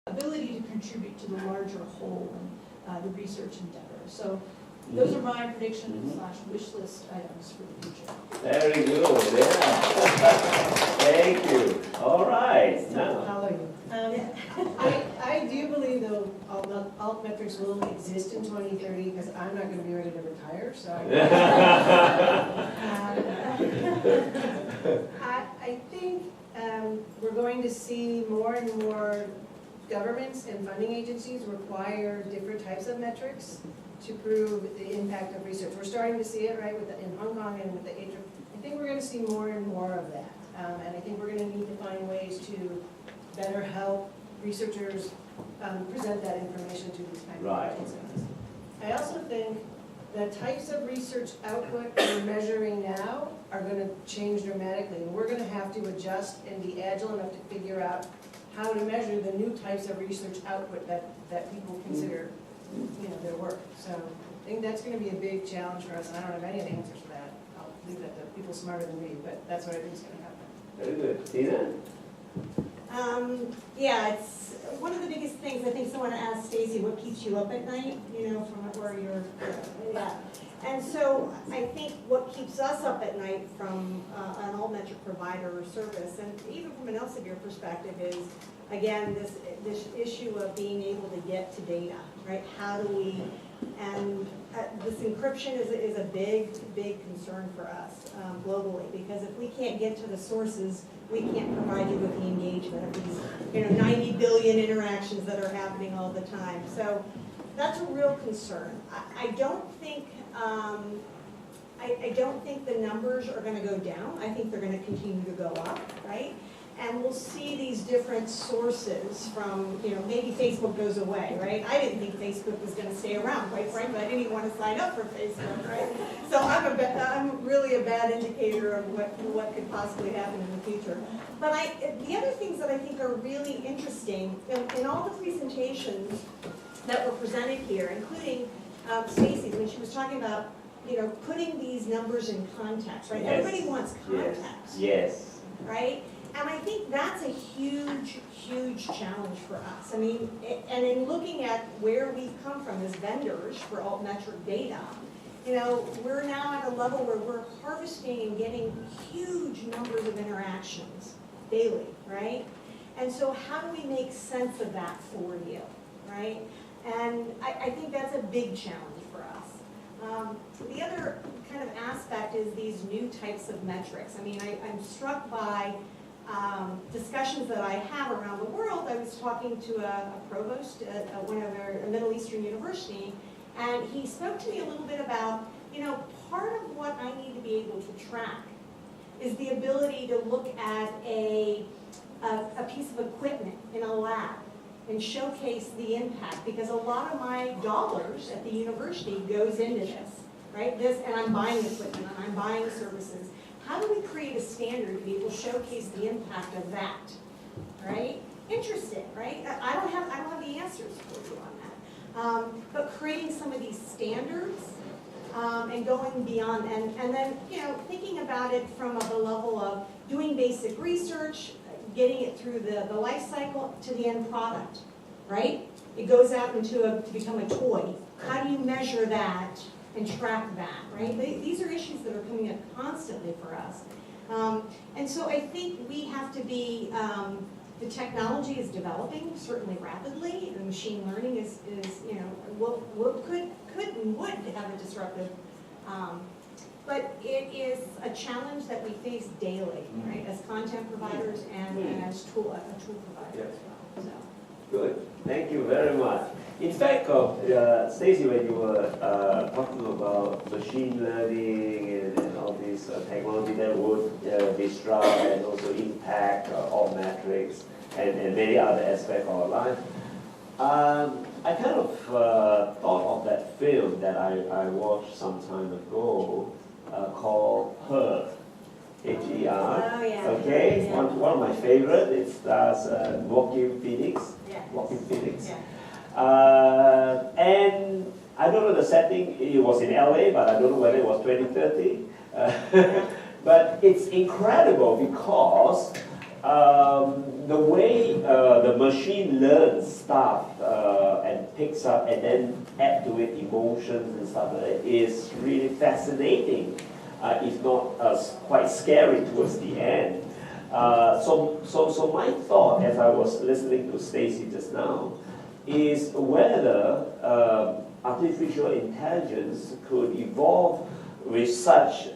ability to contribute to the larger whole and the research endeavor. So those are my predictions / wish list items for the future. Very good, yeah. Thank you. All right. Now. How are you? I do believe though Altmetrics will exist in 2030 because I'm not going to be ready to retire. So I think we're going to see more and more governments and funding agencies require different types of metrics to prove the impact of research. We're starting to see it right in Hong Kong and with the age of, I think we're going to see more and more of that. And I think we're going to need to find ways to better help researchers present that information to these kinds of agencies. I also think the types of research output we're measuring now are going to change dramatically. And we're going to have to adjust and be agile enough to figure out how to measure the new types of research output that people consider their work. So I think that's going to be a big challenge for us, and I don't have any answers for that. I'll leave that to people smarter than me, but that's what I think is going to happen. Very good. Tina? Yeah, it's one of the biggest things. I think someone asked Stacy, what keeps you up at night, from where you're, yeah. And so I think what keeps us up at night from an Altmetric provider or service, and even from an Elsevier perspective, is, again, this issue of being able to get to data, right? How do we, and this encryption is a big concern for us globally, because if we can't get to the sources, we can't provide you with the engagement of these 90 billion interactions that are happening all the time. So that's a real concern. I don't think the numbers are going to go down. I think they're going to continue to go up, right? And we'll see these different sources from, maybe Facebook goes away, right? I didn't think Facebook was going to stay around, quite frankly. I didn't even want to sign up for Facebook, right? So I'm really a bad indicator of what could possibly happen in the future. But the other things that I think are really interesting, in all the presentations that were presented here, including Stacy, when she was talking about, putting these numbers in context, right? Yes. Everybody wants context. Yes. Right? And I think that's a huge challenge for us. I mean, and in looking at where we've come from as vendors for altmetric data, we're now at a level where we're harvesting and getting huge numbers of interactions daily, right? And so how do we make sense of that for you, right? And I think that's a big challenge for us. The other kind of aspect is these new types of metrics. I mean, I'm struck by discussions that I have around the world. I was talking to a provost at a Middle Eastern university, and he spoke to me a little bit about, part of what I need to be able to track is the ability to look at a piece of equipment in a lab and showcase the impact, because a lot of my dollars at the university goes into this, right? And I'm buying equipment and I'm buying services. How do we create a standard to be able to showcase the impact of that, right? Interesting, right? I don't have the answers for you on that. But creating some of these standards and going beyond, and then thinking about it from the level of doing basic research, getting it through the life cycle to the end product, right? It goes out to become a toy. How do you measure that and track that, right? These are issues that are coming up constantly for us. And so I think we have to be, the technology is developing certainly rapidly, and machine learning is what could and would have a disruptive, but it is a challenge that we face daily, right, as content providers and as a tool provider as well. So. Good. Thank you very much. In fact, Stacy, when you were talking about machine learning and all this technology that would disrupt and also impact Altmetrics and many other aspects of our life, I kind of thought of that film that I watched some time ago called Her. H-E-R. Oh, yeah. Okay, yeah. One of my favorites. It stars Joaquin Phoenix. Yeah. Joaquin Phoenix. Yeah. And I don't know the setting. It was in LA, but I don't know whether it was 2030. But it's incredible because the way the machine learns stuff and picks up and then add to it emotions and stuff like that is really fascinating, if not quite scary towards the end. So my thought, as I was listening to Stacy just now, is whether artificial intelligence could evolve with such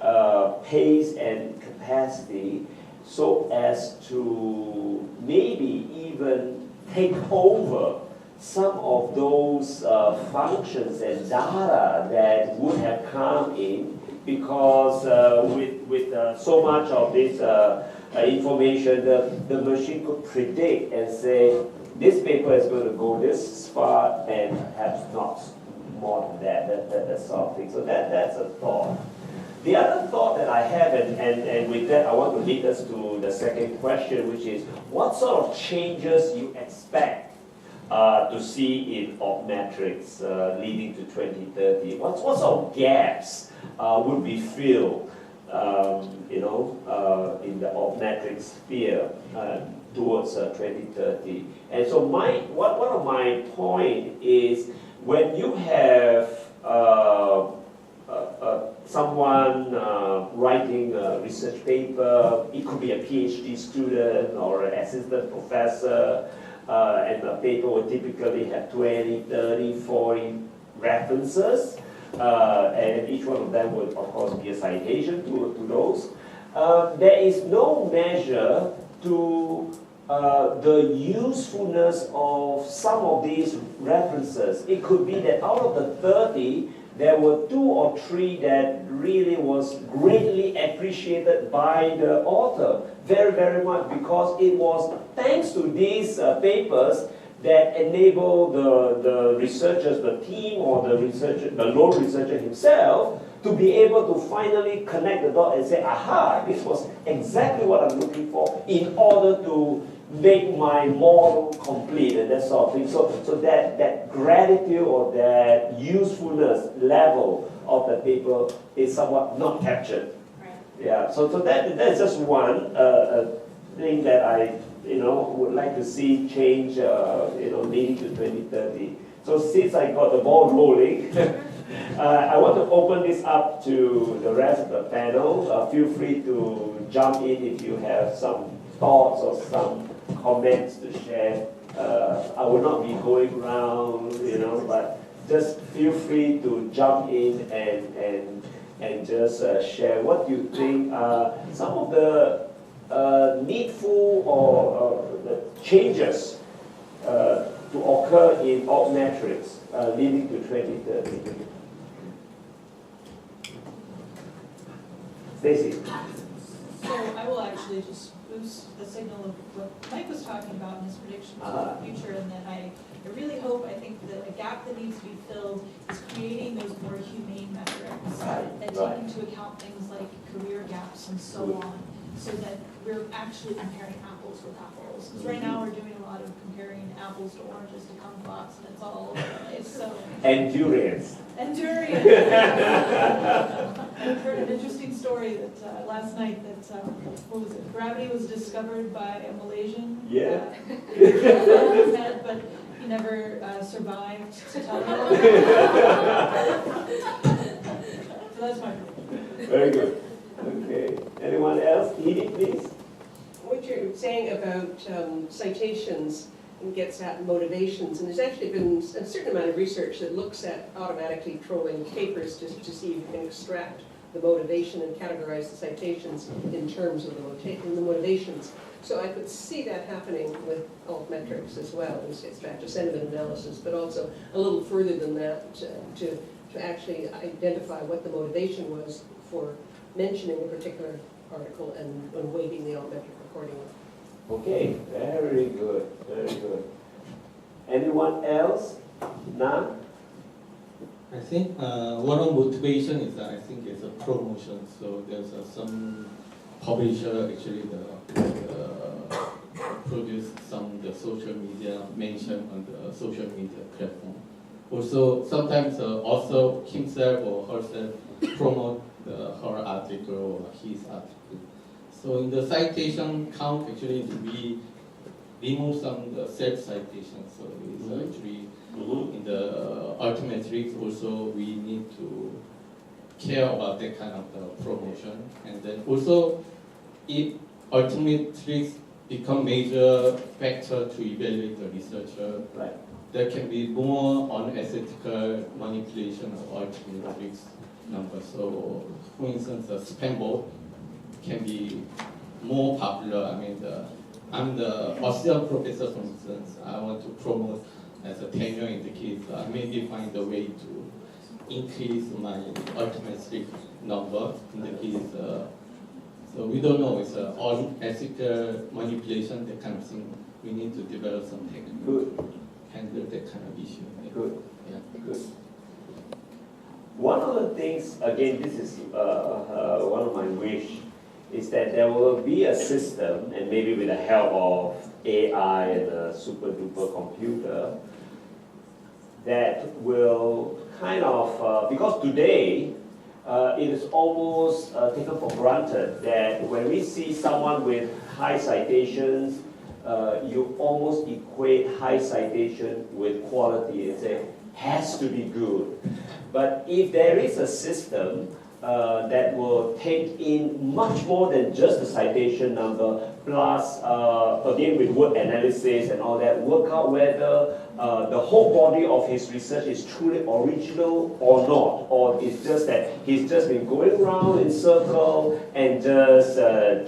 pace and capacity so as to maybe even take over some of those functions and data that would have come in, because with so much of this information, the machine could predict and say, this paper is going to go this far and perhaps not more than that sort of thing. So that's a thought. The other thought that I have, and with that I want to lead us to the second question, which is, what sort of changes you expect to see in Altmetrics leading to 2030? What sort of gaps would be filled, in the Altmetrics sphere towards 2030? And so one of my point is, when you have someone writing a research paper, it could be a PhD student or an assistant professor, and the paper would typically have 20, 30, 40 references, and each one of them would, of course, be a citation to those. There is no measure to the usefulness of some of these references. It could be that out of the 30, there were 2 or 3 that really was greatly appreciated by the author, very, very much, because it was thanks to these papers that enabled the researchers, the team, or the researcher, the lone researcher himself, to be able to finally connect the dot and say, aha, this was exactly what I'm looking for in order to make my model complete, and that sort of thing. So that gratitude or that usefulness level of the paper is somewhat not captured. Right. Yeah. So that's just one thing that I would like to see change. Leading to 2030. So since I got the ball rolling, I want to open this up to the rest of the panel. Feel free to jump in if you have some thoughts or some comments to share. I will not be going around, but just feel free to jump in and just share what you think some of the needful or the changes to occur in Altmetrics leading to 2030. Stacy. So I will actually just boost the signal of what Mike was talking about in his predictions for the future, and that I really hope, I think that a gap that needs to be filled is creating those more humane metrics that take into account things like career gaps and so on, so that we're actually comparing apples with apples. Because right now we're doing a lot of comparing apples to oranges to kumquats, and it's all over the place. So and durians. And durians. I heard an interesting story that last night that what was it? Gravity was discovered by a Malaysian. Yeah. But he never survived to tell you. So that's my prediction. Very good. Okay. Anyone else? Edie, please. What you're saying about citations and gets at motivations, and there's actually been a certain amount of research that looks at automatically trolling papers just to see if you can extract the motivation and categorize the citations in terms of the motivations. So I could see that happening with Altmetrics as well, and extract a sentiment analysis, but also a little further than that to actually identify what the motivation was for mentioning a particular article and weighting the Altmetric accordingly. Okay, very good, very good. Anyone else? None? I think one of motivation is I think it's a promotion. So there's some publisher actually produce some the social media mention on the social media platform. Also, sometimes the author himself or herself promote her article or his article. So in the citation count, actually, we remove some of the self-citations. So it's actually in the Altmetrics also we need to care about that kind of promotion. And then also, if Altmetrics become major factor to evaluate the researcher, Right. there can be more unethical manipulation of Altmetrics numbers. So, for instance, the spam bot can be more popular. I mean, I'm the Austrian professor, for instance. I want to promote as a tenure in the case. I maybe find a way to increase my Altmetric number in the case. So we don't know. It's unethical manipulation, that kind of thing. We need to develop some technique to handle that kind of issue. Good. Yeah. Good. One of the things, again, this is one of my wish, is that there will be a system, and maybe with the help of AI and a super duper computer, that will kind of, because today, it is almost taken for granted that when we see someone with high citations, you almost equate high citation with quality and say, has to be good. But if there is a system that will take in much more than just the citation number, plus again with word analysis and all that, work out whether the whole body of his research is truly original or not, or it's just that he's just been going around in circle and just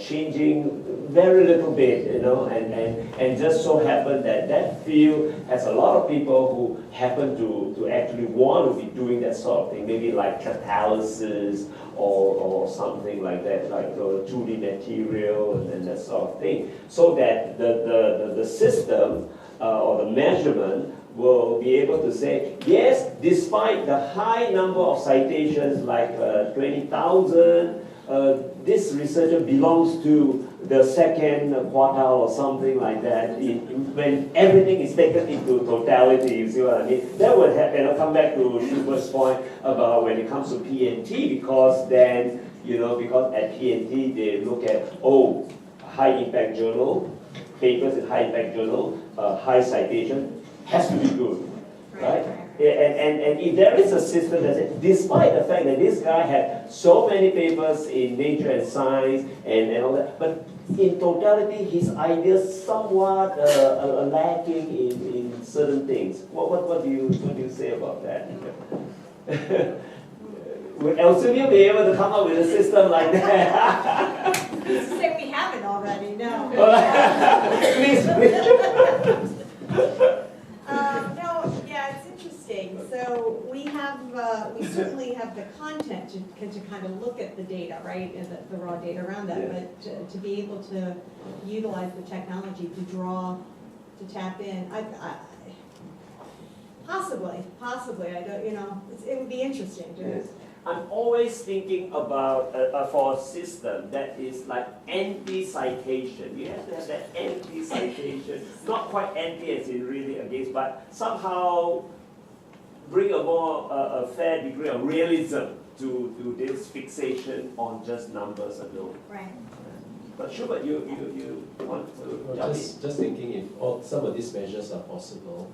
changing very little bit, you know, and just so happen that that field has a lot of people who happen to actually want to be doing that sort of thing, maybe like catalysis or something like that, like 2D material and that sort of thing, so that the system or the measurement will be able to say, yes, despite the high number of citations, like 20,000, this researcher belongs to the second quartile or something like that. When everything is taken into totality, you see what I mean? That would happen. I'll come back to Schubert's point about when it comes to PNT, because then, you know, because at PNT they look at, oh, high impact journal, papers in high impact journal, high citation, has to be good, right? And if there is a system that says, despite the fact that this guy had so many papers in Nature and Science and all that, but in totality, his ideas somewhat lacking in certain things. What do you say about that? Will Elsevier be able to come up with a system like that? Please say we haven't already, no. Please. No, yeah, it's interesting. So we certainly have the content to kind of look at the data, right, and the raw data around that, Yeah. but to be able to utilize the technology to draw, to tap in, possibly, I don't, you know, it would be interesting to. Yes. I'm always thinking about for a system that is like anti-citation. You have to have that anti-citation, not quite anti as in really against, but somehow bring a more a fair degree of realism to this fixation on just numbers alone. Right. But Schubert, you want to jump in? Just thinking if some of these measures are possible,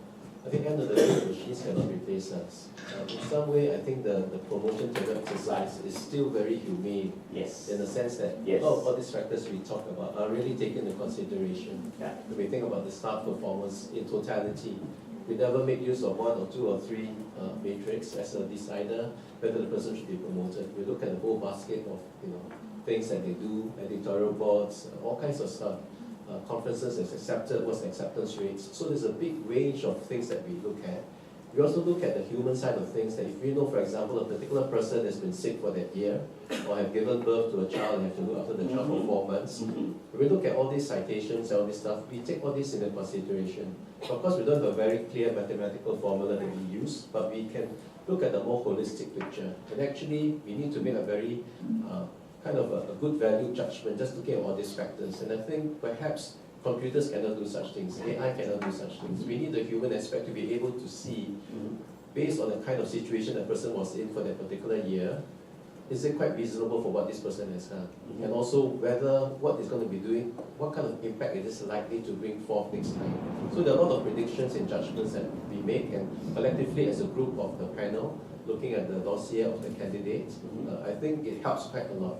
I think end of the day, the machines cannot replace us. In some way, I think the promotion to exercise is still very humane. Yes. In the sense that Yes. all these factors we talk about are really taken into consideration. Yeah. When we think about the staff performance in totality, we never make use of one or two or three matrix as a decider whether the person should be promoted. We look at the whole basket of things that they do, editorial boards, all kinds of stuff. Conferences is accepted, what's the acceptance rates. So there's a big range of things that we look at. We also look at the human side of things, that if we know, for example, a particular person has been sick for that year, or have given birth to a child and have to look after the child for 4 months, when we look at all these citations and all this stuff, we take all this into consideration. Of course, we don't have a very clear mathematical formula that we use, but we can look at the more holistic picture. And actually, we need to make a very kind of a good value judgment, just looking at all these factors. And I think perhaps computers cannot do such things, AI cannot do such things. We need the human aspect to be able to see, based on the kind of situation that person was in for that particular year, is it quite reasonable for what this person has done? And also whether what is going to be doing, what kind of impact it is likely to bring forth next time. So there are a lot of predictions and judgments that we make, and collectively as a group of the panel, looking at the dossier of the candidates, I think it helps quite a lot.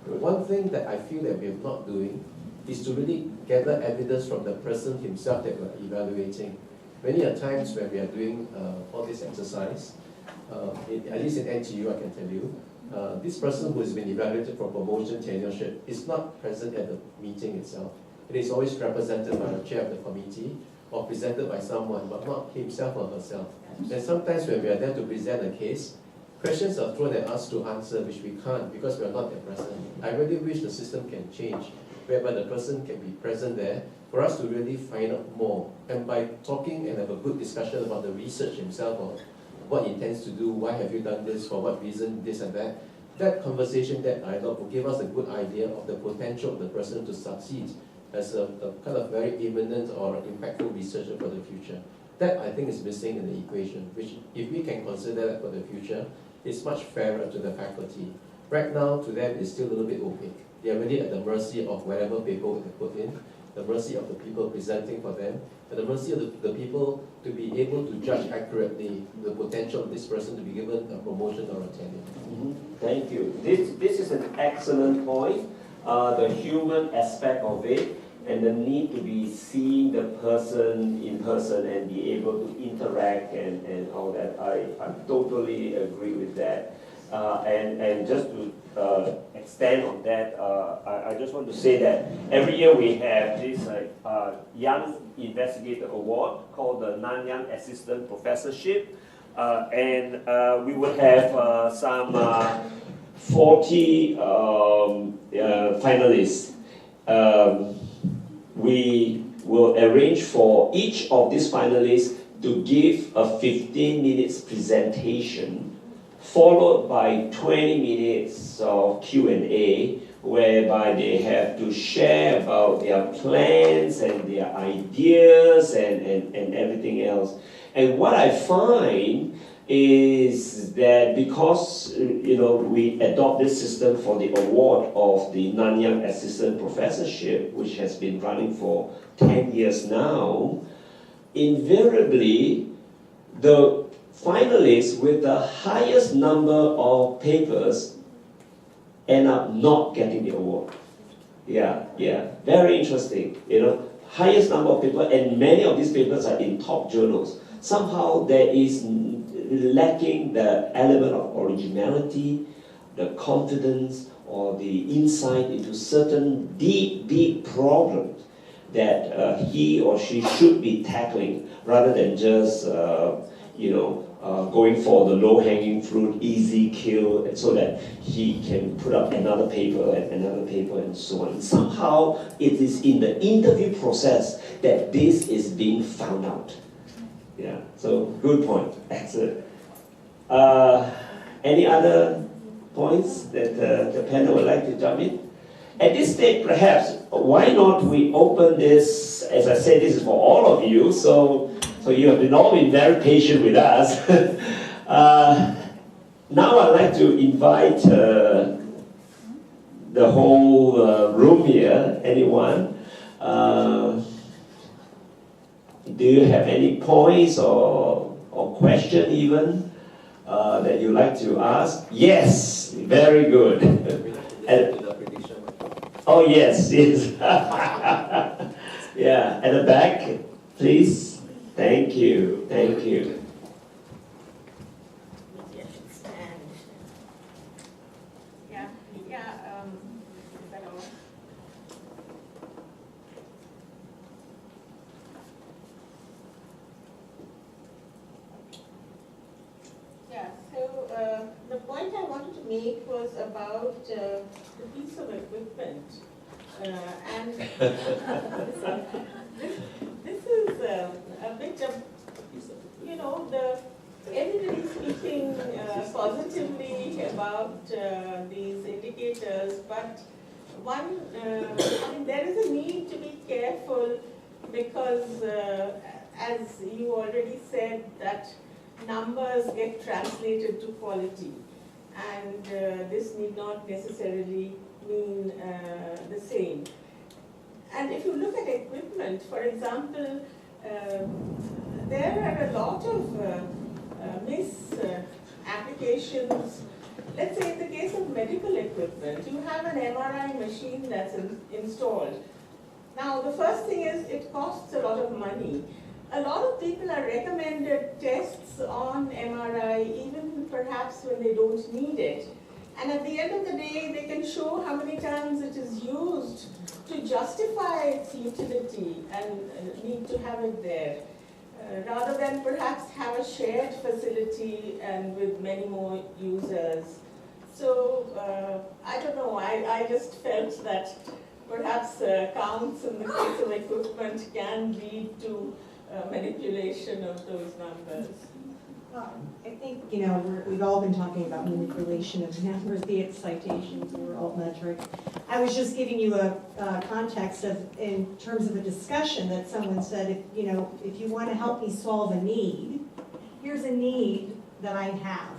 One thing that I feel that we're not doing is to really gather evidence from the person himself that we're evaluating. Many a times when we are doing all this exercise, at least in NTU I can tell you, this person who has been evaluated for promotion tenureship is not present at the meeting itself. It is always represented by the chair of the committee or presented by someone, but not himself or herself. And sometimes when we are there to present a case, questions are thrown at us to answer which we can't because we are not there present. I really wish the system can change, whereby the person can be present there for us to really find out more. And by talking and have a good discussion about the research himself or what he intends to do, why have you done this, for what reason, this and that, that conversation, that dialogue will give us a good idea of the potential of the person to succeed as a kind of very imminent or impactful researcher for the future. That I think is missing in the equation, which if we can consider that for the future, it's much fairer to the faculty. Right now, to them, it's still a little bit opaque. They are really at the mercy of whatever paper they put in, the mercy of the people presenting for them, and the mercy of the people to be able to judge accurately the potential of this person to be given a promotion or a tenure. Thank you. This is an excellent point. The human aspect of it and the need to be seeing the person in person and be able to interact and all that. I totally agree with that. And just to extend on that, I just want to say that every year we have this Young Investigator Award called the Nanyang Assistant Professorship. And we will have some 40 finalists. We will arrange for each of these finalists to give a 15 minutes presentation, followed by 20 minutes of Q&A, whereby they have to share about their plans and their ideas and everything else. And what I find is that because we adopt this system for the award of the Nanyang Assistant Professorship, which has been running for 10 years now, invariably the finalists with the highest number of papers end up not getting the award. Yeah, very interesting. Highest number of papers, and many of these papers are in top journals. Somehow there is lacking the element of originality, the confidence, or the insight into certain deep problems that he or she should be tackling, rather than just going for the low-hanging fruit, easy kill, so that he can put up another paper and so on. Somehow it is in the interview process that this is being found out. Yeah, so good point. Excellent. Any other points that the panel would like to jump in? At this stage, perhaps, why not we open this, as I said, this is for all of you, so you have all been very patient with us. Now I'd like to invite the whole room here, anyone. Do you have any points or question even that you'd like to ask? Yes, very good. Oh yes. Yeah, at the back, please. Thank you. The point I wanted to make was about the piece of equipment. And this is a bit of, everybody speaking positively about these indicators, but there is a need to be careful because, as you already said, that numbers get translated to quality. and this need not necessarily mean the same. And if you look at equipment, for example, there are a lot of misapplications. Let's say in the case of medical equipment, you have an MRI machine that's installed. Now, the first thing is it costs a lot of money. A lot of people are recommended tests on MRI, even perhaps when they don't need it. And at the end of the day, they can show how many times it is used to justify its utility and need to have it there, rather than perhaps have a shared facility and with many more users. So, I don't know, I just felt that perhaps counts in the case of equipment can lead to manipulation of those numbers. Well, I think, we've all been talking about manipulation of numbers, be it citations or altmetrics. I was just giving you a context of, in terms of a discussion that someone said, if you want to help me solve a need, here's a need that I have.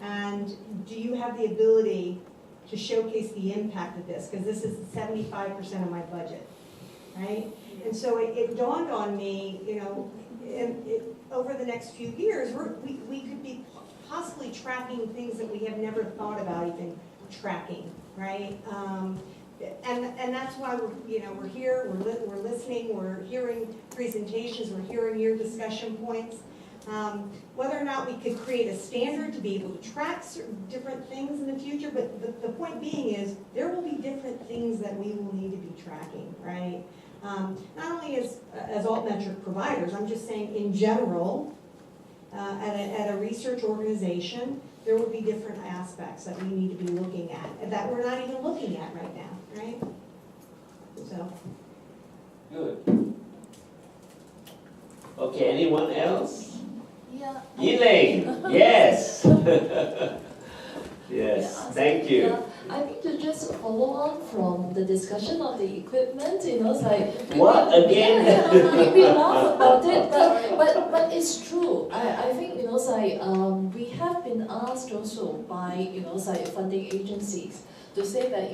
And do you have the ability to showcase the impact of this? Because this is 75% of my budget, right? And so it dawned on me, over the next few years, we could be possibly tracking things that we have never thought about even tracking, right? And that's why we're here, we're listening, we're hearing presentations, we're hearing your discussion points. Whether or not we could create a standard to be able to track certain different things in the future, but the point being is there will be different things that we will need to be tracking, right? Not only as altmetric providers, I'm just saying in general, at a research organization, there will be different aspects that we need to be looking at, that we're not even looking at right now, right? So. Good. Okay, anyone else? Yeah. Elaine, yes. Yes, thank you. Yeah, I think to just follow on from the discussion of the equipment, it's like What again? we laugh about it, but it's true. I think we have been asked also by funding agencies to say that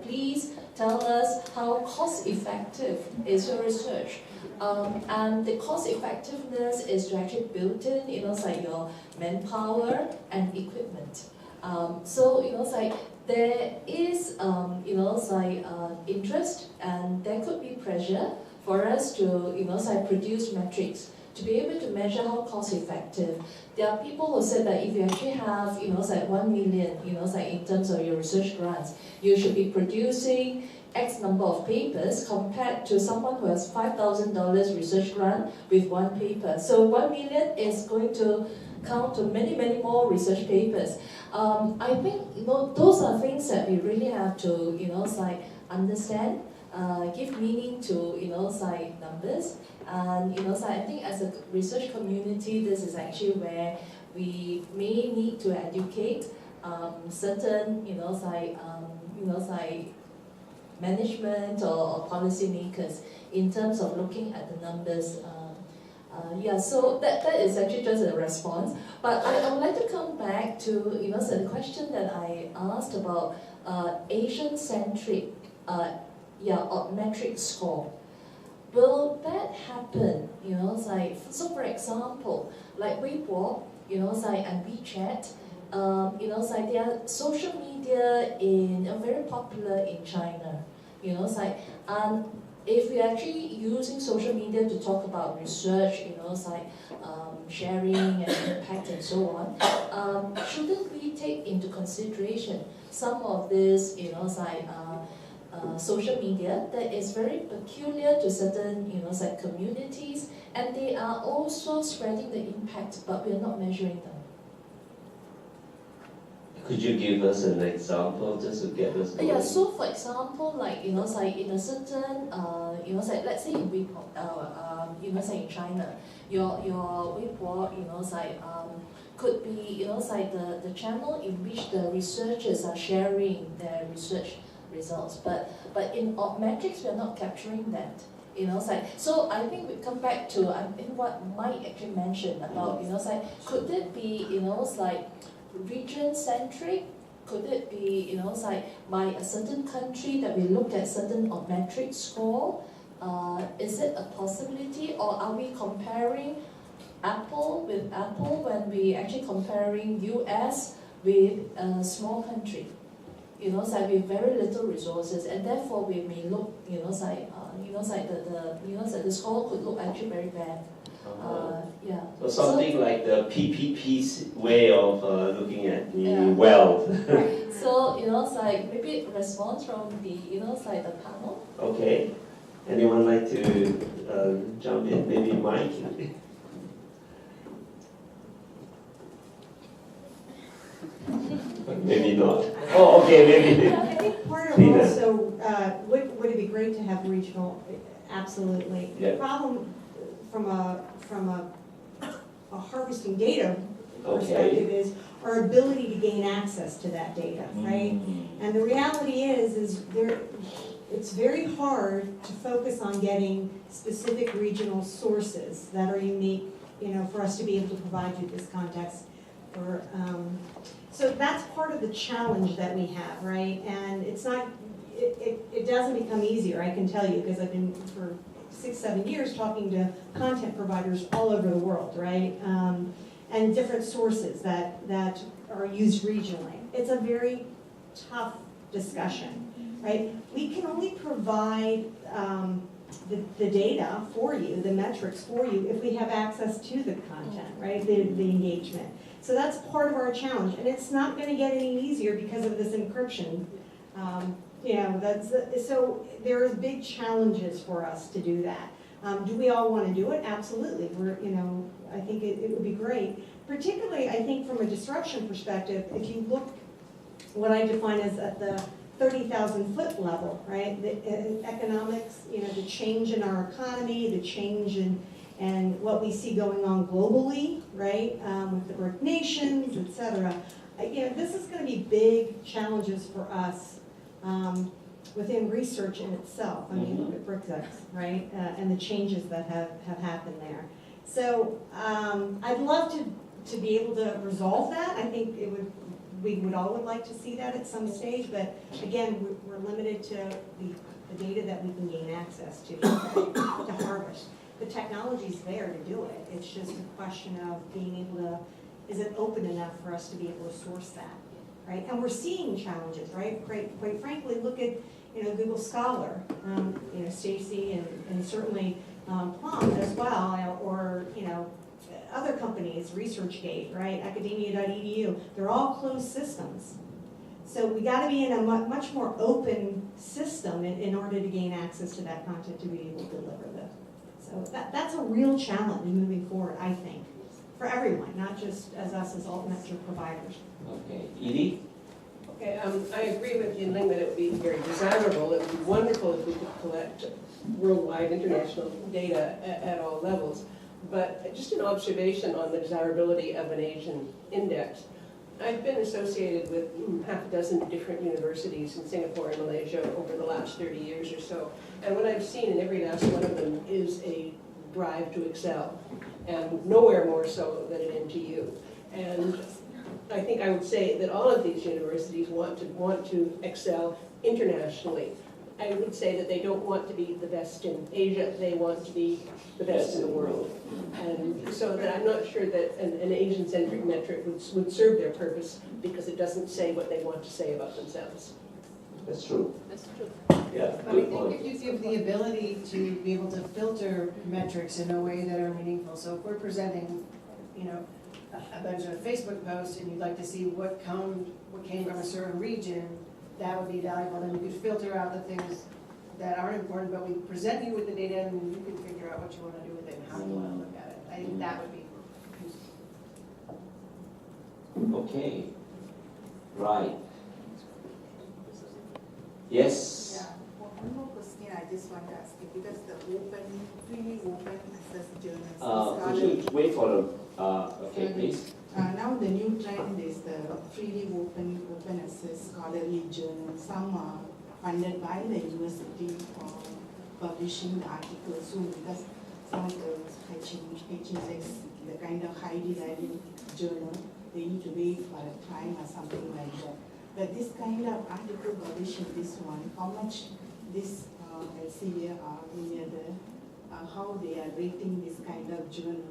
please tell us how cost effective is your research. And the cost effectiveness is to actually build in your manpower and equipment. So there is interest, and there could be pressure for us to produce metrics to be able to measure how cost effective. There are people who said that if you actually have 1 million in terms of your research grants, you should be producing X number of papers compared to someone who has $5,000 research grant with 1 paper. So 1 million is going to count to many, many more research papers. I think those are things that we really have to understand, give meaning to numbers, and I think as a research community, this is actually where we may need to educate certain management or policy makers in terms of looking at the numbers. So that is actually just a response. But I would like to come back to the question that I asked about Asian-centric altmetric score. Will that happen? So for example, like Weibo, and WeChat, they are social media very popular in China. And if we're actually using social media to talk about research, sharing and impact and so on, shouldn't we take into consideration some of this, social media that is very peculiar to certain, communities, and they are also spreading the impact, but we're not measuring them. Could you give us an example just to get us going? Yeah, so for example, in a certain, let's say in Weibo, in China, your Weibo, could be, the channel in which the researchers are sharing their research results. But in altmetrics, we're not capturing that. So I think we come back to what Mike actually mentioned about, could it be, region-centric? Could it be, it's like by a certain country that we look at certain Altmetrics score? Is it a possibility, or are we comparing Apple with Apple when we actually comparing US with a small country? It's like with very little resources, and therefore we may look, it's like the score could look actually very bad. Yeah. So something like the PPP's way of looking at the Yeah. wealth. Right. So, it's like maybe response from the, it's like the panel. Okay. Anyone like to jump in? Maybe Mike? Maybe not. Oh, okay, maybe. I think part of Lena. also, would it be great to have regional, absolutely. Yeah. The problem from a harvesting data perspective is our ability to gain access to that data, right? And the reality is it's very hard to focus on getting specific regional sources that are unique, for us to be able to provide you this context. So that's part of the challenge that we have, right? And it's not, it doesn't become easier, I can tell you, because I've been for 6-7 years talking to content providers all over the world, right? And different sources that are used regionally. It's a very tough discussion, right? We can only provide the data for you, the metrics for you, if we have access to the content, right? The engagement. So that's part of our challenge, and it's not going to get any easier because of this encryption. So there is big challenges for us to do that. Do we all want to do it? Absolutely. I think it would be great. Particularly, I think from a disruption perspective, if you look, what I define as at the 30,000 foot level, right? The economics, the change in our economy, the change in and what we see going on globally, right? With the BRIC nations, et cetera. This is going to be big challenges for us within research in itself. I mean, look at BRICS, right? And the changes that have happened there. So I'd love to be able to resolve that. I think we would all like to see that at some stage, but again, we're limited to the data that we can gain access to harvest. The technology's there to do it. It's just a question of being able to, is it open enough for us to be able to source that, right? And we're seeing challenges, right? Quite frankly, look at, Google Scholar, Stacy and certainly Plum as well, or, other companies, ResearchGate, right? Academia.edu, they're all closed systems. So we got to be in a much more open system in order to gain access to that content to be able to deliver this. So that's a real challenge moving forward, I think, for everyone, not just as us as Altmetrics providers. Okay, Edie? Okay, I agree with Yinling that it would be very desirable. It would be wonderful if we could collect worldwide international data at all levels. But just an observation on the desirability of an Asian index. I've been associated with half a dozen different universities in Singapore and Malaysia over the last 30 years or so. And what I've seen in every last one of them is a drive to excel, and nowhere more so than at NTU. And I think I would say that all of these universities want to excel internationally. I would say that they don't want to be the best in Asia, they want to be the best in the world. And so that I'm not sure that an Asian-centric metric would serve their purpose, because it doesn't say what they want to say about themselves. That's true. That's true. Yeah, But I think if you give the ability to be able to filter metrics in a way that are meaningful, so if we're presenting, a bunch of Facebook posts and you'd like to see what came from a certain region, that would be valuable. Then you could filter out the things that aren't important, but we present you with the data and you can figure out what you want to do with it and how you want to look at it. I think that would be useful. Okay. Right. Yes. Yeah, one more question I just want to ask you, because the freely open access journals. Could you wait for the, okay, please. Now the new trend is the freely open access scholarly journals. Some are funded by the university for publishing the articles soon, because some of the HHS, the kind of highly valued journal, they need to wait for a time or something like that. But this kind of article publishing this one, how much this Elsevier or any other, how they are rating this kind of journal,